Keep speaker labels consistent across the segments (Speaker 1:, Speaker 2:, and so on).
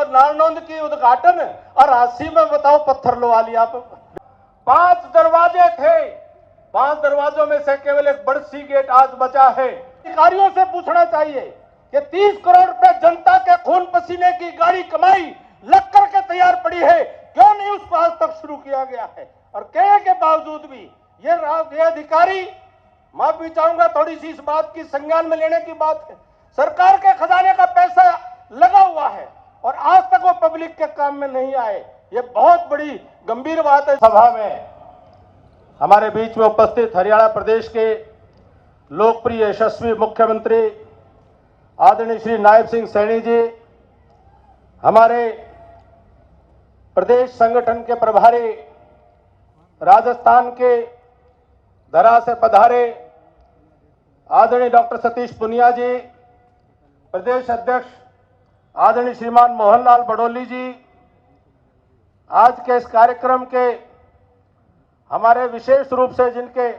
Speaker 1: नारनौंद की उद्घाटन और हांसी में बताओ पत्थर लुआ लिया। 5 दरवाजे थे, 5 दरवाजों में से केवल एक बड़सी गेट आज बचा है। अधिकारियों से पूछना चाहिए कि 30 करोड़ रुपए जनता के खून पसीने की गाड़ी कमाई लग करके तैयार पड़ी है, क्यों नहीं उसको आज तक शुरू किया गया है? और कहने के बावजूद भी ये अधिकारी, माफी चाहूंगा थोड़ी सी इस बात की संज्ञान में लेने की बात है, सरकार के खजाने का पैसा लगा हुआ है और आज तक वो पब्लिक के काम में नहीं आए। ये बहुत बड़ी गंभीर बात है। सभा में हमारे बीच में उपस्थित हरियाणा प्रदेश के लोकप्रिय यशस्वी मुख्यमंत्री आदरणीय श्री नायब सिंह सैनी जी, हमारे प्रदेश संगठन के प्रभारी राजस्थान के धरा से पधारे आदरणीय डॉक्टर सतीश पुनिया जी, प्रदेश अध्यक्ष आदरणीय श्रीमान मोहनलाल बड़ोली जी, आज के इस कार्यक्रम के हमारे विशेष रूप से जिनके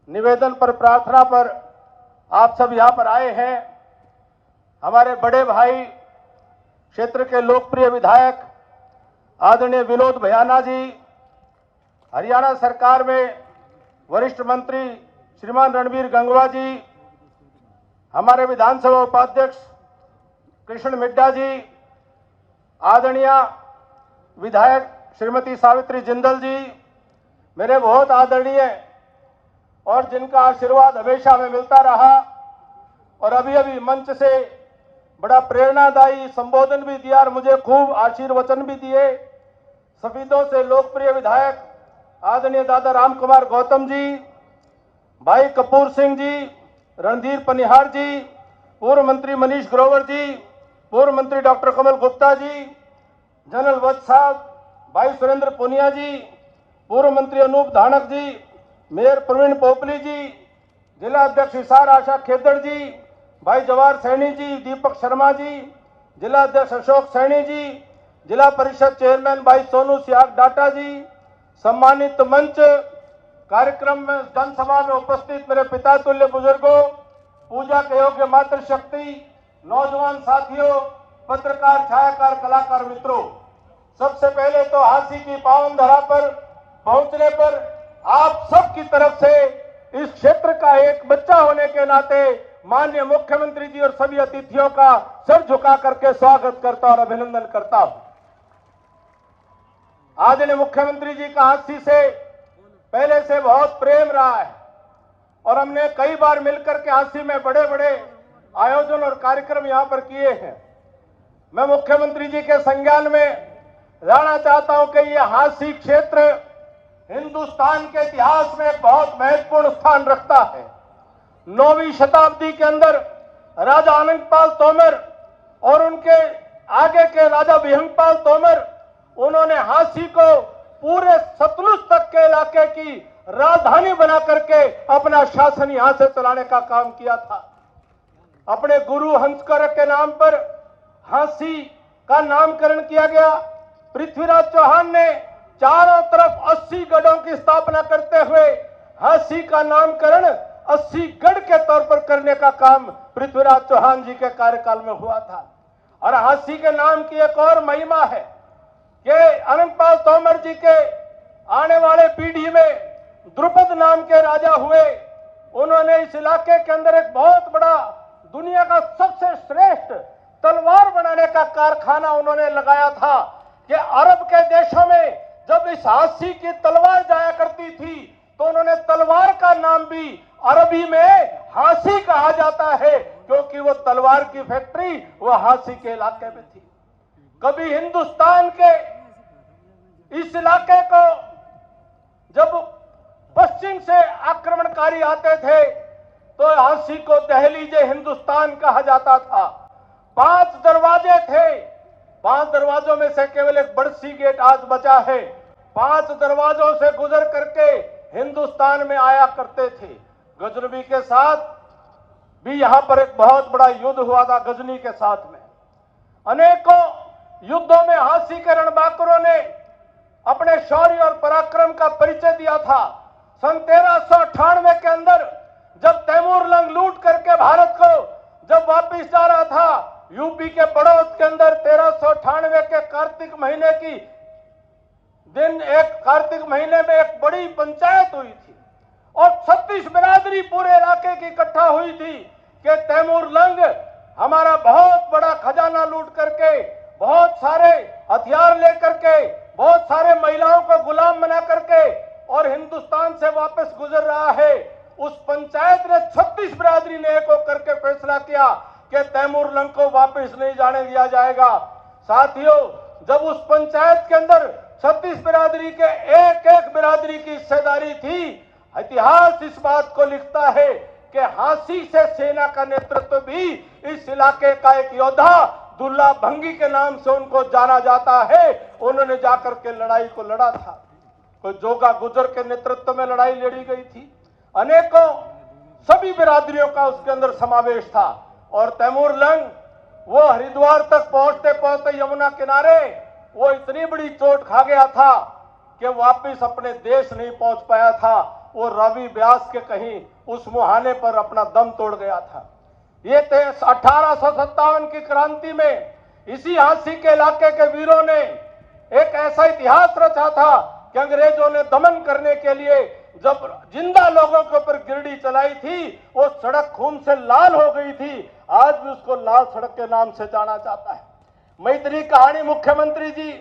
Speaker 1: निवेदन पर, प्रार्थना पर आप सब यहां पर आए हैं, हमारे बड़े भाई क्षेत्र के लोकप्रिय विधायक आदरणीय विनोद भयाना जी, हरियाणा सरकार में वरिष्ठ मंत्री श्रीमान रणबीर गंगवा जी, हमारे विधानसभा उपाध्यक्ष कृष्ण मिड्डा जी, आदरणीय विधायक श्रीमती सावित्री जिंदल जी, मेरे बहुत आदरणीय और जिनका आशीर्वाद हमेशा हमें मिलता रहा और अभी अभी मंच से बड़ा प्रेरणादायी संबोधन भी दिया और मुझे खूब आशीर्वचन भी दिए, सफीदों से लोकप्रिय विधायक आदरणीय दादा राम कुमार गौतम जी, भाई कपूर सिंह जी, रणधीर पनिहार जी, पूर्व मंत्री मनीष ग्रोवर जी, पूर्व मंत्री डॉक्टर कमल गुप्ता जी, जनरल वत्स साहब, भाई सुरेंद्र पुनिया जी, पूर्व मंत्री अनूप धानक जी, मेयर प्रवीण पोपली जी, जिला अध्यक्ष हिसार आशा खेदड़ जी, भाई जवाहर सैनी जी, दीपक शर्मा जी, जिला अध्यक्ष अशोक सैनी जी, जिला परिषद चेयरमैन भाई सोनू सियाग डाटा जी, सम्मानित मंच, कार्यक्रम में जनसभा में उपस्थित मेरे पिता तुल्य बुजुर्गों, पूजा के योग्य मातृशक्ति, नौजवान साथियों, पत्रकार, छायाकार, कलाकार मित्रों, सबसे पहले तो हांसी की पावन धरा पर पहुंचने पर आप सबकी तरफ से इस क्षेत्र का एक बच्चा होने के नाते माननीय मुख्यमंत्री जी और सभी अतिथियों का सर झुका करके स्वागत करता और अभिनंदन करता हूं। आदरणीय मुख्यमंत्री जी का हांसी से पहले से बहुत प्रेम रहा है और हमने कई बार मिलकर के हांसी में बड़े बड़े आयोजन और कार्यक्रम यहां पर किए हैं। मैं मुख्यमंत्री जी के संज्ञान में लाना चाहता हूं कि यह हांसी क्षेत्र हिंदुस्तान के इतिहास में एक बहुत महत्वपूर्ण स्थान रखता है। 9वीं शताब्दी के अंदर राजा आनंदपाल तोमर और उनके आगे के राजा विहंगपाल तोमर, उन्होंने हांसी को पूरे सतलुज तक के इलाके की राजधानी बना करके अपना शासन यहां से चलाने का काम किया था। अपने गुरु हंसकर के नाम पर हांसी का नामकरण किया गया। पृथ्वीराज चौहान ने चारों तरफ 80 गढ़ों की स्थापना करते हुए हांसी का नामकरण 80 गढ़ के तौर पर करने का काम पृथ्वीराज चौहान जी के कार्यकाल में हुआ था। और हांसी के नाम की एक और महिमा है कि आनंदपाल तोमर जी के आने वाले पीढ़ी में द्रुपद नाम के राजा हुए। उन्होंने इस इलाके के अंदर एक बहुत बड़ा, दुनिया का सबसे श्रेष्ठ तलवार बनाने का कारखाना उन्होंने लगाया था कि अरब के देशों में जब इस हांसी की तलवार जाया करती थी तो उन्होंने तलवार का नाम भी अरबी में हांसी कहा जाता है, क्योंकि वो तलवार की फैक्ट्री वो हांसी के इलाके में थी। कभी हिंदुस्तान के इस इलाके को जब पश्चिम से आक्रमणकारी आते थे तो हांसी को दहलीजे हिंदुस्तान कहा जाता था। 5 दरवाजे थे, 5 दरवाजों में से केवल एक बड़सी गेट आज बचा है। 5 दरवाजों से गुजर करके हिंदुस्तान में आया करते थे। गजनवी के साथ भी यहां पर एक बहुत बड़ा युद्ध हुआ था। गजनी के साथ में अनेकों युद्धों में हांसी के रणबांकुरों ने अपने शौर्य और पराक्रम का परिचय दिया था। सन 1398 के अंदर जब तैमूर लंग लूट करके भारत को जब वापिस जा रहा था, यूपी के बड़ौद के अंदर कार्तिक महीने की दिन एक कार्तिक महीने में एक बड़ी पंचायत हुई थी और 36 बिरादरी पूरे इलाके की इकट्ठा हुई थी कि तैमूर लंग हमारा बहुत बड़ा खजाना लूट करके, बहुत सारे हथियार लेकर के, बहुत सारे महिलाओं को गुलाम बना करके और हिंदुस्तान से वापस गुजर रहा है। उस पंचायत ने 36 बिरादरी ने एक करके फैसला किया कि तैमूर लंग को वापस नहीं जाने दिया जाएगा। साथियों, जब उस पंचायत के अंदर 36 बिरादरी के एक एक बिरादरी की हिस्सेदारी थी, इतिहास इस बात को लिखता है कि हांसी से सेना का नेतृत्व भी इस इलाके का एक योद्धा दुल्ला भंगी के नाम से उनको जाना जाता है। उन्होंने जाकर के लड़ाई को लड़ा था। कोई जोगा गुजर के नेतृत्व में लड़ाई लड़ी गई थी। अनेकों सभी बिरादरियों का उसके अंदर समावेश था और तैमूर लंग वो हरिद्वार तक पहुंचते पहुंचते यमुना किनारे वो इतनी बड़ी चोट खा गया था कि वापस अपने देश नहीं पहुंच पाया था। वो रावी ब्यास के कहीं उस मुहाने पर अपना दम तोड़ गया था। ये 1857 की क्रांति में इसी हांसी के इलाके के वीरों ने एक ऐसा इतिहास रचा था कि अंग्रेजों ने दमन करने के लिए जब जिंदा लोगों के ऊपर गिरडी चलाई थी, वो सड़क खून से लाल हो गई थी। आज भी उसको लाल सड़क के नाम से जाना जाता है। मैं इतनी कहानी मुख्यमंत्री जी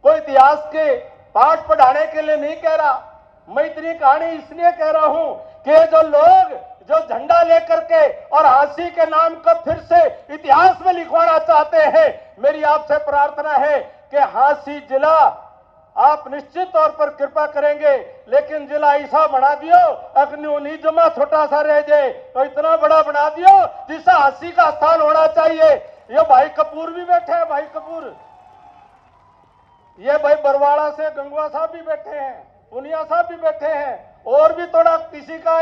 Speaker 1: को इतिहास के पाठ पढ़ाने के लिए नहीं कह रहा। मैं इतनी कहानी इसलिए कह रहा हूं कि जो लोग जो झंडा लेकर के और हांसी के नाम को फिर से इतिहास में लिखवाना चाहते हैं, मेरी आपसे प्रार्थना है कि हांसी जिला आप निश्चित तौर पर कृपा करेंगे, लेकिन जिला ऐसा बना दियो अग्नि नहीं जमा छोटा सा रह जाए, तो इतना बड़ा बना दियो जिससे हांसी का स्थान होना चाहिए। ये भाई कपूर भी बैठे हैं, भाई कपूर, ये भाई बरवाड़ा से गंगवा साहब भी बैठे हैं, पुनिया साहब भी बैठे हैं, और भी थोड़ा किसी का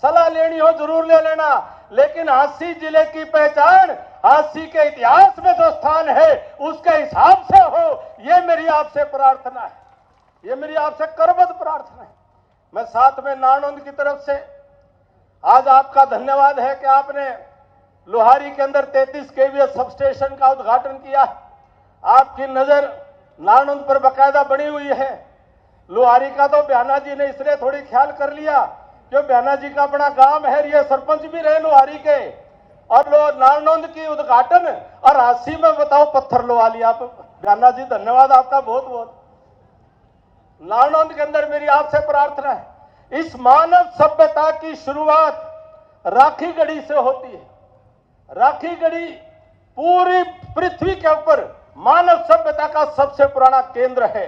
Speaker 1: सलाह लेनी हो जरूर ले लेना। लेकिन हांसी जिले की पहचान हांसी के इतिहास में जो स्थान है उसके हिसाब से हो, ये मेरी आपसे प्रार्थना है, ये मेरी आपसे करबद्ध प्रार्थना है। मैं साथ में नारनौंद की तरफ से आज आपका धन्यवाद है कि आपने लोहारी के अंदर 33 केवीए सब स्टेशन का उद्घाटन किया। आपकी नजर नारनौंद पर बकायदा बनी हुई है। लोहारी का तो बयाना जी ने इसलिए थोड़ी ख्याल कर लिया क्यों बयाना जी का अपना गांव है, ये सरपंच भी रहे लोहारी के, और नारनौंद की उद्घाटन और हांसी में बताओ पत्थर लगा लिया आप। बयाना जी धन्यवाद आपका बहुत बहुत। नारनौंद के अंदर मेरी आपसे प्रार्थना है, इस मानव सभ्यता की शुरुआत राखी गढ़ी से होती है। राखी गढ़ी पूरी पृथ्वी के ऊपर मानव सभ्यता का सबसे पुराना केंद्र है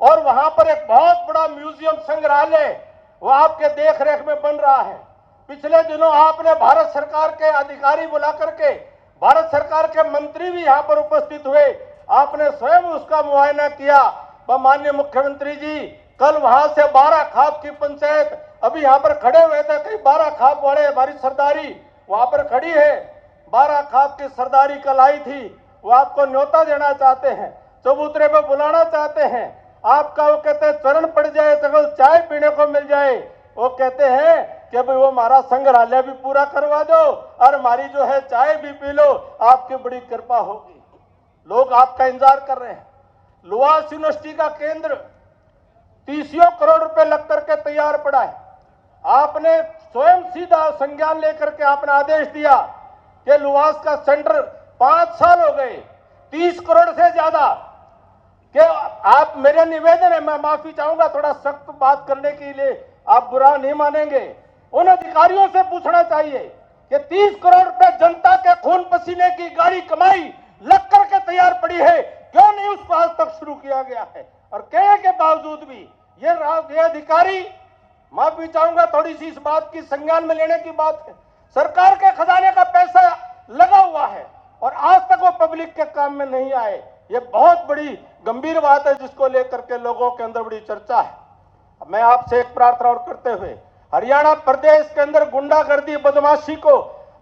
Speaker 1: और वहां पर एक बहुत बड़ा म्यूजियम संग्रहालय वो आपके देख रेख में बन रहा है। पिछले दिनों आपने भारत सरकार के अधिकारी बुला करके, भारत सरकार के मंत्री भी यहां पर उपस्थित हुए, आपने स्वयं उसका मुआयना किया। माननीय मुख्यमंत्री जी, कल वहां से 12 खाप की पंचायत अभी यहां पर खड़े हुए थे, कई 12 खाप वाले हमारी सरदारी वहां पर खड़ी है, 12 खाप की सरदारी कल आई थी, वो आपको न्योता देना चाहते हैं, चबूतरे पर बुलाना चाहते हैं। आपका वो कहते हैं चरण पड़ जाए तो चाय पीने को मिल जाए, वो कहते हैं कि भाई वो हमारा संग्रहालय भी पूरा करवा दो और हमारी जो है चाय भी पी लो, आपकी बड़ी कृपा होगी। लोग आपका इंतजार कर रहे हैं। लुहास यूनिवर्सिटी का केंद्र 30 करोड़ रुपए लग करके तैयार पड़ा है। आपने स्वयं सीधा संज्ञान लेकर के आपने आदेश दिया कि लुहास का सेंटर 5 साल हो गए, 30 करोड़ से ज्यादा कि आप, मेरे निवेदन है, मैं माफी चाहूंगा थोड़ा सख्त बात करने के लिए, आप बुरा नहीं मानेंगे, उन अधिकारियों से पूछना चाहिए कि 30 करोड़ रुपए जनता के खून पसीने की गाड़ी कमाई लग करके तैयार पड़ी है, क्यों नहीं उसको आज तक शुरू किया गया है? और कहने के बावजूद भी ये अधिकारी, माफी चाहूंगा थोड़ी सी इस बात की संज्ञान में लेने की बात है, सरकार के खजाने का पैसा लगा हुआ है और आज तक वो पब्लिक के काम में नहीं आए। ये बहुत बड़ी गंभीर बात है जिसको लेकर के लोगों के अंदर बड़ी चर्चा है। मैं आपसे एक प्रार्थना और करते हुए, हरियाणा प्रदेश के अंदर गुंडागर्दी बदमाशी को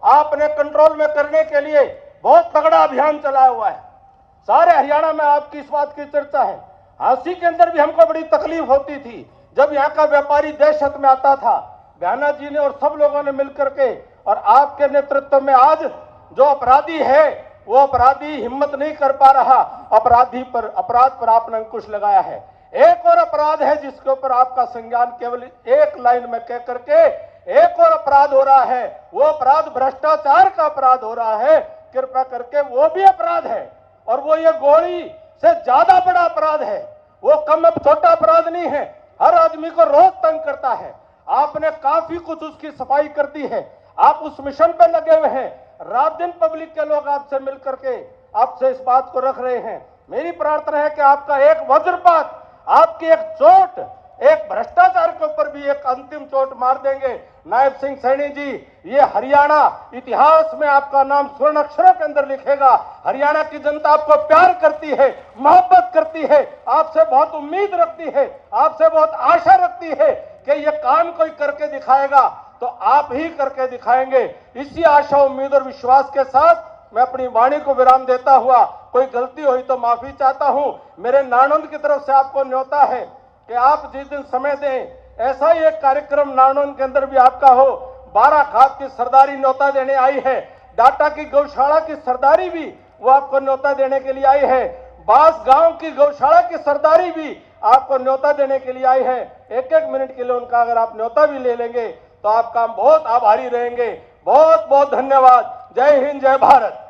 Speaker 1: आपने कंट्रोल में करने के लिए बहुत तगड़ा अभियान चलाया हुआ है। सारे हरियाणा में आपकी इस बात की चर्चा है। हांसी के अंदर भी हमको बड़ी तकलीफ होती थी जब यहाँ का व्यापारी दहशत में आता था। बयाना जी ने और सब लोगों ने मिलकर के और आपके नेतृत्व में आज जो अपराधी है वो अपराधी हिम्मत नहीं कर पा रहा, अपराध पर आपने अंकुश लगाया है। एक और अपराध है जिसके ऊपर आपका संज्ञान केवल एक लाइन में कह करके एक और अपराध हो रहा है, वो अपराध भ्रष्टाचार का अपराध हो रहा है। कृपया करके वो भी अपराध है, और वो ये गोली से ज्यादा बड़ा अपराध है। वो कम छोटा अपराध नहीं है, हर आदमी को रोज तंग करता है। आपने काफी कुछ उसकी सफाई कर दी है, आप उस मिशन पे लगे हुए हैं। रात दिन पब्लिक के लोग आपसे मिलकर के आपसे इस बात को रख रहे हैं। मेरी प्रार्थना है कि आपका एक वज्रपात, आपकी एक चोट, एक भ्रष्टाचार के ऊपर भी एक अंतिम चोट मार देंगे। नायब सिंह सैनी जी, ये हरियाणा इतिहास में आपका नाम स्वर्ण अक्षरों के अंदर लिखेगा। हरियाणा की जनता आपको प्यार करती है, मोहब्बत करती है, आपसे बहुत उम्मीद रखती है, आपसे बहुत आशा रखती है कि ये काम कोई करके दिखाएगा तो आप ही करके दिखाएंगे। इसी आशा, उम्मीद और विश्वास के साथ मैं अपनी वाणी को विराम देता हुआ, कोई गलती हुई तो माफी चाहता हूं। मेरे नानोंद की तरफ से आपको न्योता है कि आप जिस दिन समय दें, ऐसा ही एक कार्यक्रम नानोंद के अंदर भी आपका हो। 12 खाप की सरदारी न्योता देने आई है, डाटा की गौशाला की सरदारी भी वो आपको न्योता देने के लिए आई है, बास गांव की गौशाला की सरदारी भी आपको न्योता देने के लिए आई है। एक एक मिनट के लिए उनका अगर आप न्योता भी ले लेंगे तो आपका हम बहुत आभारी रहेंगे। बहुत बहुत धन्यवाद। जय हिंद, जय भारत।